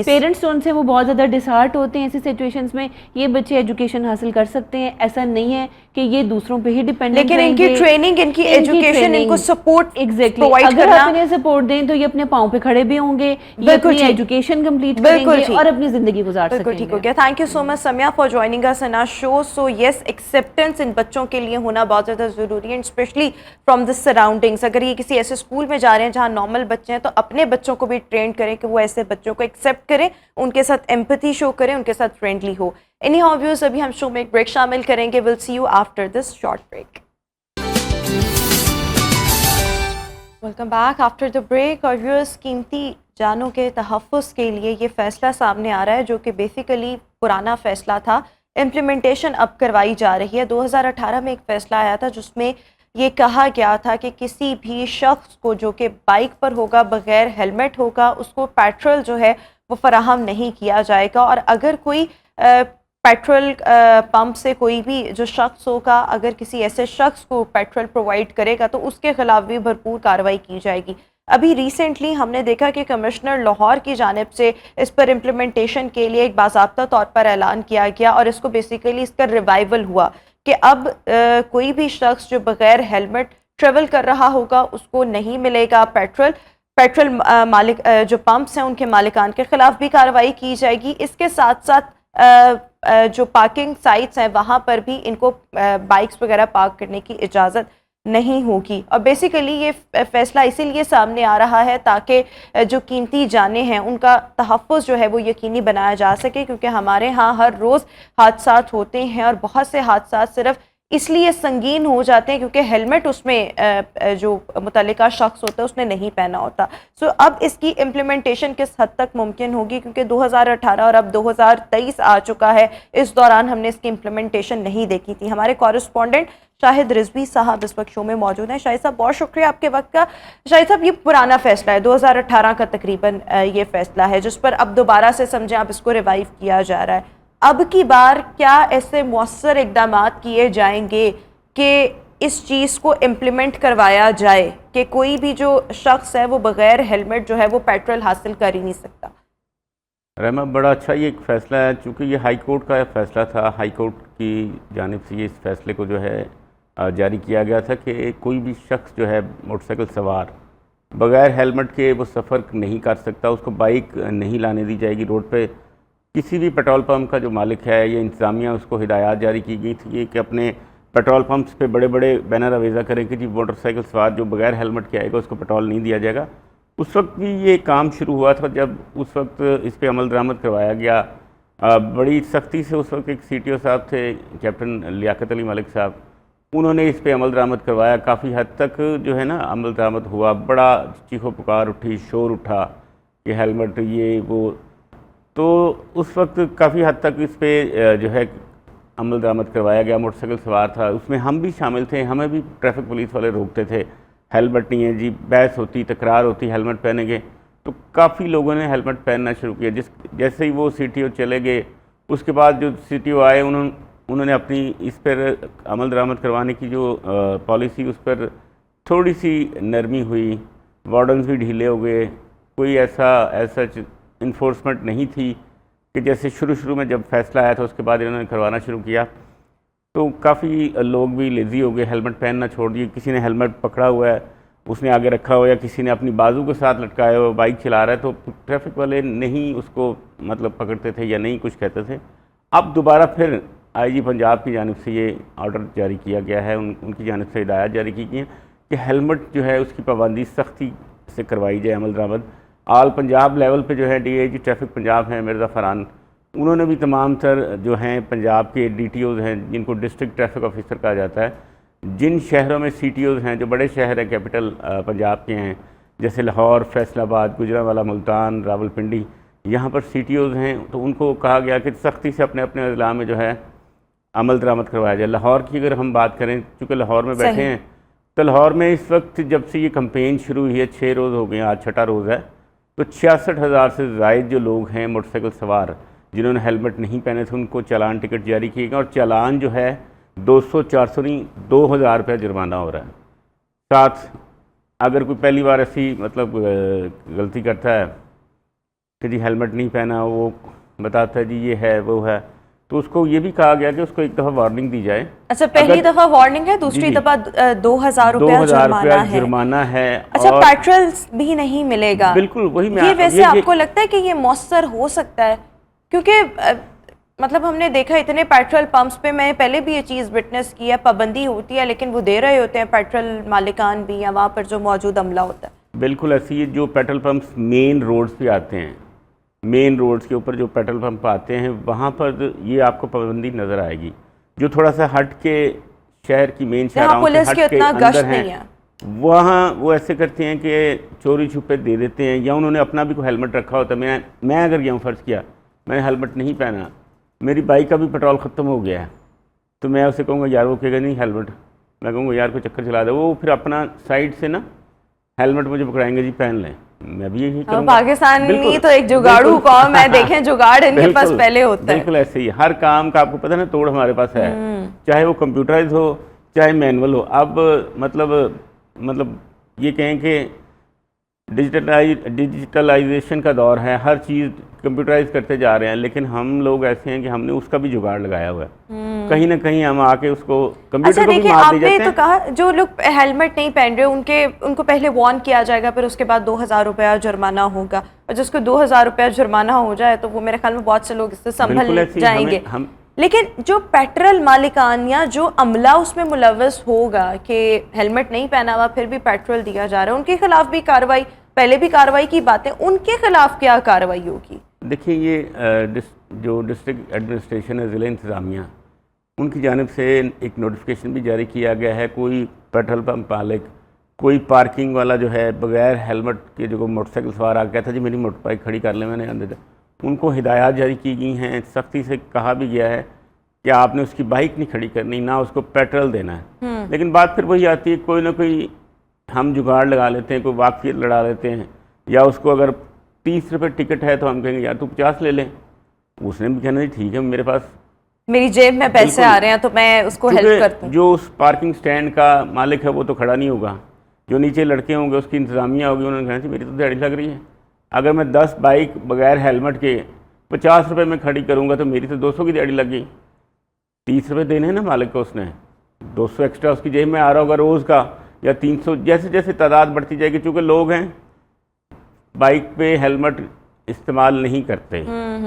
پیرنٹس جو ان سے وہ بہت زیادہ ڈسہارٹ ہوتے ہیں ایسی سچویشنز میں, یہ بچے ایجوکیشن حاصل کر سکتے ہیں. ایسا نہیں ہے کہ یہ دوسروں پہ ہی ڈیپینڈنٹ لیکن ان کی ٹریننگ, ان کی ایجوکیشن, ان کو سپورٹ ایگزیکٹلی, اگر آپ انہیں سپورٹ دیں تو یہ اپنے پاؤں پہ کھڑے بھی ہوں گے, یہ اپنی ایجوکیشن کمپلیٹ کریں گے اور اپنی زندگی گزار سکیں گے. بالکل ٹھیک ہو گیا. Thank you so much Sumaiya for joining us in our show. So yes, acceptance ان بچوں کے لیے ہونا بہت زیادہ ضروری ہے, اسپیشلی فرام دا سراؤنڈنگس. اگر یہ کسی ایسے اسکول میں جا رہے ہیں جہاں نارمل بچے ہیں, تو اپنے بچوں کو بھی ٹرین کریں کہ وہ ایسے بچوں کو ایکسیپٹ کریں, ان کے ساتھ ایمپتھی شو کریں, ان کے ساتھ فرینڈلی ہو. اینی ہاؤ ویورز, ابھی ہم شو میں ایک بریک شامل کریں گے. Will see you after this short break. Welcome back after the break. اور ویورز, قیمتی جانوں کے تحفظ کے لیے یہ فیصلہ سامنے آ رہا ہے جو کہ بیسیکلی پرانا فیصلہ تھا. امپلیمنٹیشن اب کروائی جا رہی ہے. 2018 میں ایک فیصلہ آیا تھا جس میں یہ کہا گیا تھا کہ کسی بھی شخص کو جو کہ بائک پر ہوگا بغیر ہیلمٹ ہوگا اس کو پیٹرول جو ہے وہ فراہم نہیں کیا جائے گا. اور اگر کوئی پیٹرول پمپ سے کوئی بھی جو شخص ہوگا اگر کسی ایسے شخص کو پیٹرول پرووائڈ کرے گا تو اس کے خلاف بھی بھرپور کارروائی کی جائے گی. ابھی ریسنٹلی ہم نے دیکھا کہ کمشنر لاہور کی جانب سے اس پر امپلیمنٹیشن کے لیے ایک باضابطہ طور پر اعلان کیا گیا اور اس کو بیسیکلی اس کا ریوائول ہوا کہ اب کوئی بھی شخص جو بغیر ہیلمٹ ٹریول کر رہا ہوگا اس کو نہیں ملے گا پیٹرول مالک جو پمپس ہیں ان کے مالکان کے خلاف بھی کارروائی کی جائے گی. اس کے ساتھ ساتھ جو پارکنگ سائٹس ہیں وہاں پر بھی ان کو بائکس وغیرہ پارک کرنے کی اجازت نہیں ہوگی. اور بیسیکلی یہ فیصلہ اسی لیے سامنے آ رہا ہے تاکہ جو قیمتی جانیں ہیں ان کا تحفظ جو ہے وہ یقینی بنایا جا سکے, کیونکہ ہمارے ہاں ہر روز حادثات ہوتے ہیں اور بہت سے حادثات صرف اس لیے سنگین ہو جاتے ہیں کیونکہ ہیلمٹ اس میں جو متعلقہ شخص ہوتا ہے اس نے نہیں پہنا ہوتا. سو اب اس کی امپلیمنٹیشن کس حد تک ممکن ہوگی, کیونکہ 2018 اور اب 2023 آ چکا ہے, اس دوران ہم نے اس کی امپلیمنٹیشن نہیں دیکھی تھی. ہمارے کورسپونڈنٹ شاہد رضوی صاحب اس وقت شو میں موجود ہیں. شاہد صاحب بہت شکریہ آپ کے وقت کا. شاہد صاحب یہ پرانا فیصلہ ہے, 2018 کا تقریباً یہ فیصلہ ہے جس پر اب دوبارہ سے سمجھیں آپ اس کو ریوائیو کیا جا رہا ہے. اب کی بار کیا ایسے مؤثر اقدامات کیے جائیں گے کہ اس چیز کو امپلیمنٹ کروایا جائے کہ کوئی بھی جو شخص ہے وہ بغیر ہیلمٹ جو ہے وہ پیٹرول حاصل کر ہی نہیں سکتا؟ رحمہ بڑا اچھا یہ ایک فیصلہ ہے, چونکہ یہ ہائی کورٹ کا فیصلہ تھا. ہائی کورٹ کی جانب سے یہ اس فیصلے کو جو ہے جاری کیا گیا تھا کہ کوئی بھی شخص جو ہے موٹر سائیکل سوار بغیر ہیلمٹ کے وہ سفر نہیں کر سکتا, اس کو بائک نہیں لانے دی جائے گی روڈ پہ. کسی بھی پیٹرول پمپ کا جو مالک ہے یا انتظامیہ اس کو ہدایات جاری کی گئی تھی کہ اپنے پیٹرول پمپس پہ بڑے بڑے بینر آویزہ کریں کہ جی موٹر سائیکل سوار جو بغیر ہیلمٹ کے آئے گا اس کو پیٹرول نہیں دیا جائے گا. اس وقت بھی یہ کام شروع ہوا تھا جب اس وقت اس پہ عمل درآمد کروایا گیا. بڑی سختی سے اس وقت ایک سی ٹی او صاحب تھے کیپٹن لیاقت علی ملک صاحب, انہوں نے اس پہ عمل درآمد کروایا. کافی حد تک جو ہے نا عمل درآمد ہوا, بڑا چیخو پکار اٹھی, شور اٹھا کہ ہیلمٹ یہ وہ. تو اس وقت کافی حد تک اس پہ جو ہے عمل درآمد کروایا گیا. موٹر سائیکل سوار تھا اس میں ہم بھی شامل تھے, ہمیں بھی ٹریفک پولیس والے روکتے تھے, ہیلمٹ نہیں ہے جی, بحث ہوتی, تکرار ہوتی ہیلمٹ پہنیں گے. تو کافی لوگوں نے ہیلمٹ پہننا شروع کیا. جیسے ہی وہ سی ٹی او چلے گئے اس کے بعد جو سی ٹی او آئے انہوں نے اپنی اس پر عمل درآمد کروانے کی جو پالیسی اس پر تھوڑی سی نرمی ہوئی, وارڈنز بھی ڈھیلے ہو گئے. کوئی ایسا انفورسمنٹ نہیں تھی کہ جیسے شروع میں جب فیصلہ آیا تھا اس کے بعد انہوں نے کروانا شروع کیا. تو کافی لوگ بھی لیزی ہو گئے, ہیلمٹ پہننا چھوڑ دیے. کسی نے ہیلمٹ پکڑا ہوا ہے اس نے آگے رکھا ہوا, یا کسی نے اپنی بازو کے ساتھ لٹکایا ہوا بائک چلا رہا ہے, تو ٹریفک والے نہیں اس کو مطلب پکڑتے تھے یا نہیں کچھ کہتے تھے. اب دوبارہ پھر آئی جی پنجاب کی جانب سے یہ آرڈر جاری کیا گیا ہے, ان کی جانب سے ہدایات جاری کی گئی ہیں کہ ہیلمٹ جو ہے اس کی پابندی سختی سے کروائی جائے عمل درآمد. آل پنجاب لیول پہ جو ہے D I G traffic Punjab ہیں مرزا فرحان, انہوں نے بھی تمام تر جو ہیں پنجاب کے ڈی ٹی اوز ہیں جن کو ڈسٹرکٹ ٹریفک آفیسر کہا جاتا ہے, جن شہروں میں سی ٹی اوز ہیں جو بڑے شہر ہیں کیپٹل پنجاب کے ہیں جیسے لاہور, فیصل آباد, گجرانوالہ, ملتان, راول پنڈی, یہاں پر سی ٹی اوز ہیں, تو ان کو کہا گیا کہ سختی سے اپنے اپنے اضلاع میں جو ہے عمل درآمد کروایا جائے. لاہور کی اگر ہم بات کریں, چونکہ لاہور میں بیٹھے ہیں, تو لاہور میں اس وقت جب سے یہ کمپین شروع ہوئی ہے 6 روز ہو گئے ہیں, آج 6واں روز ہے, تو 66,000 سے زائد جو لوگ ہیں موٹر سائیکل سوار جنہوں نے ہیلمٹ نہیں پہنے تھے ان کو چالان ٹکٹ جاری کیے گئے, اور چالان جو ہے 200-400 نہیں 2,000 روپیہ جرمانہ ہو رہا ہے. ساتھ اگر کوئی پہلی بار ایسی مطلب غلطی کرتا ہے کہ جی ہیلمٹ نہیں پہنا, وہ بتاتا ہے جی یہ ہے وہ ہے, تو اس کو یہ بھی کہا گیا کہ اس کو ایک دفعہ وارننگ دی جائے. اچھا, پہلی دفعہ وارننگ ہے, دوسری دفعہ 2,000 روپیہ جرمانہ ہے. اچھا, پیٹرول بھی نہیں ملے گا. بالکل وہی میں یہ ویسے آپ کو لگتا ہے کہ یہ مؤثر ہو سکتا ہے؟ کیونکہ مطلب ہم نے دیکھا اتنے پیٹرول پمپس پہ, میں پہلے بھی یہ چیز وٹنس کی ہے, پابندی ہوتی ہے لیکن وہ دے رہے ہوتے ہیں پیٹرول مالکان بھی یا وہاں پر جو موجود عملہ ہوتا ہے. بالکل ایسی ہے, جو پیٹرول پمپس مین روڈز پہ آتے ہیں, مین روڈز کے اوپر جو پیٹرول پمپ آتے ہیں وہاں پر یہ آپ کو پابندی نظر آئے گی. جو تھوڑا سا ہٹ کے شہر کی مین شہروں سے ہٹ کے اندر ہیں وہاں وہ ایسے کرتے ہیں کہ چوری چھپے دے دیتے ہیں, یا انہوں نے اپنا بھی کوئی ہیلمٹ رکھا ہوتا ہے. میں اگر گیا ہوں, فرض کیا میں نے ہیلمٹ نہیں پہنا, میری بائک کا بھی پیٹرول ختم ہو گیا ہے تو میں اسے کہوں گا یار وہ کہے گا نہیں ہیلمٹ, میں کہوں گا یار کوئی چکر چلا دے, وہ پھر اپنا سائڈ سے نا ہیلمٹ مجھے پکڑائیں گے جی پہن لیں, میں بھی یہی کروں گا. پاکستانی تو ایک جگاڑو قوم ہے, دیکھیں جگاڑ ان کے پاس پہلے ہوتا ہے. بالکل ایسے ہی ہر کام کا آپ کو پتہ نا توڑ ہمارے پاس ہے, چاہے وہ کمپیوٹرائز ہو چاہے مینول ہو. اب مطلب یہ کہیں کہ ڈیجیٹلائزیشن کا دور ہے, ہر چیز کمپیوٹرائز کرتے جا رہے ہیں, لیکن ہم لوگ ایسے ہیں کہ ہم نے اس کا بھی جگاڑ لگایا ہوا ہے, کہیں نہ کہیں ہم آ کے اس کو کمپیوٹر کو بھی مار دے جاتے ہیں. آپ نے تو کہا جو لوگ ہیلمٹ نہیں پہن رہے ان کو پہلے وارن کیا جائے گا, پھر اس کے بعد 2000 روپیہ جرمانہ ہوگا, اور جس کو 2000 روپیہ جرمانہ ہو جائے تو وہ میرے خیال میں بہت سے لوگ اس سے سنبھل جائیں گے. لیکن جو پیٹرول مالکان یا جو عملہ اس میں ملوث ہوگا کہ ہیلمٹ نہیں پہنا ہوا پھر بھی پیٹرول دیا جا رہا ہے, ان کے خلاف بھی کارروائی, پہلے بھی کارروائی کی باتیں, ان کے خلاف کیا کارروائی ہوگی؟ دیکھیں یہ جو ڈسٹرکٹ ایڈمنسٹریشن ہے, ضلع انتظامیہ, ان کی جانب سے ایک نوٹیفیکیشن بھی جاری کیا گیا ہے. کوئی پیٹرول پمپ مالک, کوئی پارکنگ والا جو ہے بغیر ہیلمٹ کے جو موٹر سائیکل سوار آ کے کہتا جی میری موٹر بائک کھڑی کر لیں, میں نے اندر, ان کو ہدایات جاری کی گئی ہیں, سختی سے کہا بھی گیا ہے کہ آپ نے اس کی بائک نہیں کھڑی کرنی, نہ اس کو پیٹرول دینا ہے. لیکن بات پھر وہی آتی ہے, کوئی نہ کوئی ہم جگاڑ لگا لیتے ہیں, کوئی واقفیت لڑا لیتے ہیں, یا اس کو اگر 30 روپے ٹکٹ ہے تو ہم کہیں گے یار تو 50 لے لیں, اس نے بھی کہنا جی ٹھیک ہے میرے پاس میری جیب میں پیسے آ رہے ہیں تو میں اس کو ہیلپ کرتا ہوں. جو اس پارکنگ سٹینڈ کا مالک ہے وہ تو کھڑا نہیں ہوگا, جو نیچے لڑکے ہوں گے اس کی انتظامیہ ہوگی, انہوں نے کہنا جی میری تو دیہڑی لگ رہی ہے, اگر میں 10 بائک بغیر ہیلمٹ کے 50 روپے میں کھڑی کروں گا تو میری تو 200 کی دیہڑی لگ گئی. 30 روپے دینے ہیں نا مالک کو, اس نے 200 ایکسٹرا اس کی جیب میں آ رہا ہوگا روز کا, یا 300, جیسے جیسے تعداد بڑھتی جائے گی. چونکہ لوگ ہیں بائک پہ ہیلمٹ استعمال نہیں کرتے,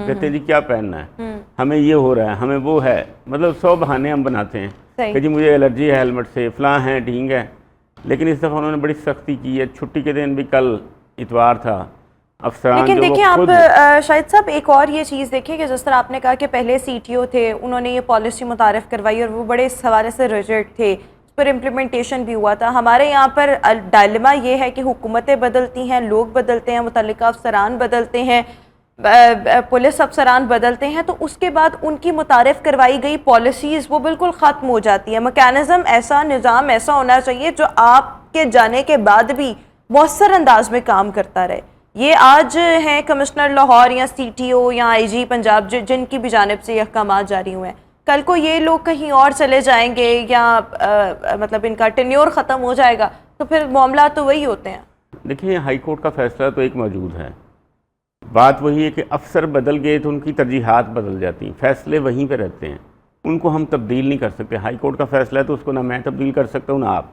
کہتے ہیں جی کیا پہننا ہے, ہمیں یہ ہو رہا ہے, ہمیں وہ ہے, مطلب 100 بہانے ہم بناتے ہیں کہ جی مجھے الرجی ہے ہیلمٹ سے, فلاں ہیں ڈھینگ ہے. لیکن اس دفعہ انہوں نے بڑی سختی کی ہے. چھٹی کے دن بھی کل اتوار تھا, افسران لیکن جو دیکھیں وہ آپ خود شاہد صاحب ایک اور یہ چیز دیکھیں کہ جس طرح آپ نے کہا کہ پہلے CTO تھے, انہوں نے یہ پالیسی متعارف کروائی اور وہ بڑے اس حوالے سے ریجڈ تھے, اس پر امپلیمنٹیشن بھی ہوا تھا. ہمارے یہاں پر ڈائلما یہ ہے کہ حکومتیں بدلتی ہیں, لوگ بدلتے ہیں, متعلقہ افسران بدلتے ہیں, پولیس افسران بدلتے ہیں, تو اس کے بعد ان کی متعارف کروائی گئی پالیسیز وہ بالکل ختم ہو جاتی ہے. میکینزم ایسا, نظام ایسا ہونا چاہیے جو آپ کے جانے کے بعد بھی مؤثر انداز میں کام کرتا رہے. یہ آج ہیں کمشنر لاہور یا CTO یا IG پنجاب جن کی بھی جانب سے یہ احکامات جاری ہوئے ہیں, کل کو یہ لوگ کہیں اور چلے جائیں گے یا مطلب ان کا ٹینیور ختم ہو جائے گا تو پھر معاملات تو وہی ہوتے ہیں. دیکھیں ہائی کورٹ کا فیصلہ تو ایک موجود ہے, بات وہی ہے کہ افسر بدل گئے تو ان کی ترجیحات بدل جاتی ہیں, فیصلے وہیں پہ رہتے ہیں, ان کو ہم تبدیل نہیں کر سکتے. ہائی کورٹ کا فیصلہ ہے تو اس کو نہ میں تبدیل کر سکتا ہوں نہ آپ,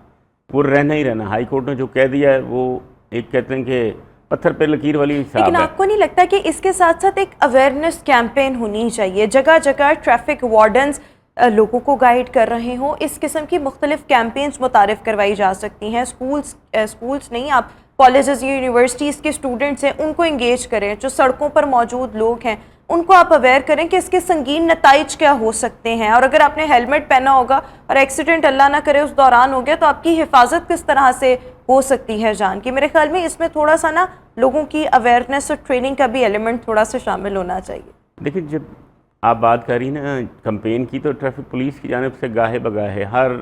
وہ رہنا ہی رہنا. ہائی کورٹ نے جو کہہ دیا ہے وہ ایک کہتے ہیں کہ پتھر پہ لکیر والی حساب ہے. لیکن آپ کو نہیں لگتا کہ اس کے ساتھ ساتھ ایک اویئرنیس کیمپین ہونی چاہیے, جگہ جگہ ٹریفک وارڈنز لوگوں کو گائیڈ کر رہے ہوں, اس قسم کی مختلف کیمپینز متعارف کروائی جا سکتی ہیں. سکولز نہیں, آپ کالجز یونیورسٹیز کے اسٹوڈنٹس ہیں ان کو انگیج کریں, جو سڑکوں پر موجود لوگ ہیں ان کو آپ اویئر کریں کہ اس کے سنگین نتائج کیا ہو سکتے ہیں, اور اگر آپ نے ہیلمٹ پہنا ہوگا اور ایکسیڈنٹ اللہ نہ کرے اس دوران ہو گیا تو آپ کی حفاظت کس طرح سے ہو سکتی ہے جان کی. میرے خیال میں اس میں تھوڑا سا نا لوگوں کی اویئرنیس اور ٹریننگ کا بھی ایلیمنٹ تھوڑا سا شامل ہونا چاہیے. دیکھیں جب آپ بات کر رہی نا کمپین کی, تو ٹریفک پولیس کی جانب سے گاہے بگاہے ہر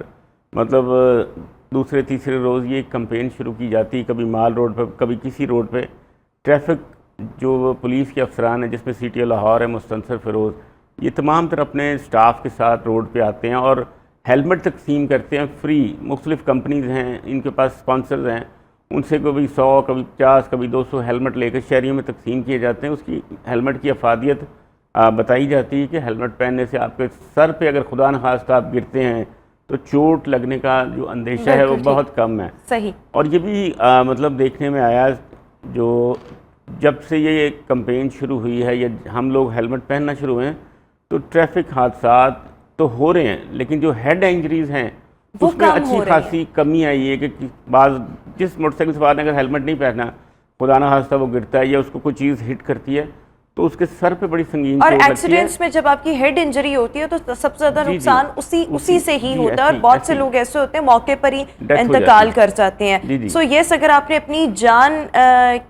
مطلب دوسرے تیسرے روز یہ کمپین شروع کی جاتی, کبھی مال روڈ پہ کبھی کسی روڈ پہ. ٹریفک جو پولیس کے افسران ہیں جس میں CTO لاہور ہے, مستنصر فیروز, یہ تمام تر اپنے سٹاف کے ساتھ روڈ پہ آتے ہیں اور ہیلمٹ تقسیم کرتے ہیں فری. مختلف کمپنیز ہیں, ان کے پاس سپانسرز ہیں, ان سے کبھی 100 کبھی 50 کبھی 200 ہیلمٹ لے کر شہریوں میں تقسیم کیے جاتے ہیں. اس کی ہیلمٹ کی افادیت بتائی جاتی ہے کہ ہیلمٹ پہننے سے آپ کے سر پہ اگر خدا نخواستہ آپ گرتے ہیں تو چوٹ لگنے کا جو اندیشہ ہے وہ بہت کم ہے. صحیح. اور یہ بھی مطلب دیکھنے میں آیا جو جب سے یہ کمپین شروع ہوئی ہے یا ہم لوگ ہیلمٹ پہننا شروع ہوئے ہیں تو ٹریفک حادثات تو ہو رہے ہیں, لیکن جو ہیڈ انجریز ہیں اس میں اچھی خاصی کمی آئی ہے کہ بعض جس موٹر سائیکل سوار نے اگر ہیلمٹ نہیں پہنا, خدا نخواستہ وہ گرتا ہے یا اس کو کوئی چیز ہٹ کرتی ہے تو اس کے سر پہ بڑی سنگین اور چوٹ لگتی ہے. ایکسیڈنٹس میں جب آپ کی ہیڈ انجری ہوتی ہے تو سب سے زیادہ نقصان اسی سے ہی ہوتا ہے, اور بہت سے لوگ ایسے ہوتے ہیں موقع پر ہی انتقال کر جاتے ہیں. سو یس, اگر آپ نے اپنی جان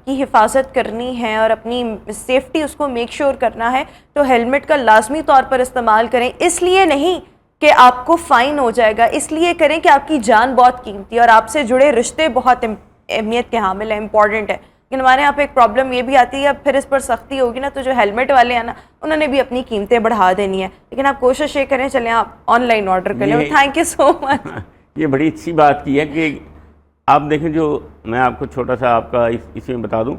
کی حفاظت کرنی ہے اور اپنی سیفٹی اس کو میک شیور کرنا ہے تو ہیلمٹ کا لازمی طور پر استعمال کریں. اس لیے نہیں کہ آپ کو فائن ہو جائے گا, اس لیے کریں کہ آپ کی جان بہت قیمتی ہے اور آپ سے جڑے رشتے بہت اہمیت کے حامل ہیں, امپورٹنٹ ہے. لیکن ہمارے یہاں پہ ایک پرابلم یہ بھی آتی ہے, اب پھر اس پر سختی ہوگی نا تو جو ہیلمٹ والے ہیں نا انہوں نے بھی اپنی قیمتیں بڑھا دینی ہے. لیکن آپ کوشش یہ کریں, چلیں آپ آن لائن آرڈر کر لیں. تھینک یو سو مچ. یہ بڑی اچھی بات کی ہے کہ آپ دیکھیں, جو میں آپ کو چھوٹا سا آپ کا اس میں بتا دوں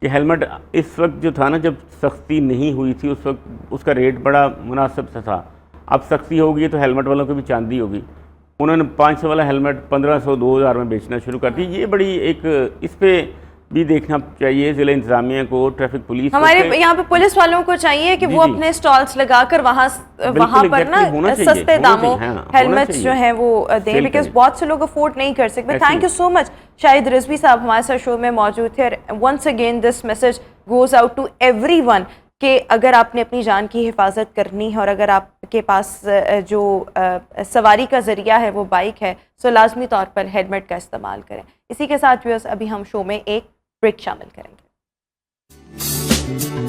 کہ ہیلمٹ اس وقت جو تھا نا, جب سختی نہیں ہوئی تھی اس وقت اس کا ریٹ بڑا مناسب سا تھا. اب سختی ہوگی تو ہیلمٹ والوں کی بھی چاندی ہوگی. انہوں نے 500 والا ہیلمٹ 1500 2000 میں بیچنا شروع کر دی. یہ بڑی ایک اس پہ بھی دیکھنا چاہیے ضلع انتظامیہ کو, ٹریفک پولیس, ہمارے یہاں پہ پولیس والوں کو چاہیے کہ وہ اپنے اسٹالز لگا کر وہاں پر نا سستے داموں ہیلمٹس جو ہیں وہ دیں, بیکاز بہت سے لوگ افورڈ نہیں کر سکتے. Thank you so much. Shahid Rizvi صاحب ہمارے ساتھ شو میں موجود تھے. Once again this message goes out to everyone کہ اگر آپ نے اپنی جان کی حفاظت کرنی ہے اور اگر آپ کے پاس جو سواری کا ذریعہ ہے وہ بائک ہے, سو لازمی طور پر ہیلمٹ کا استعمال کریں. اسی کے ساتھ ویورز ابھی ہم شو میں ایک بریک شامل کریں گے.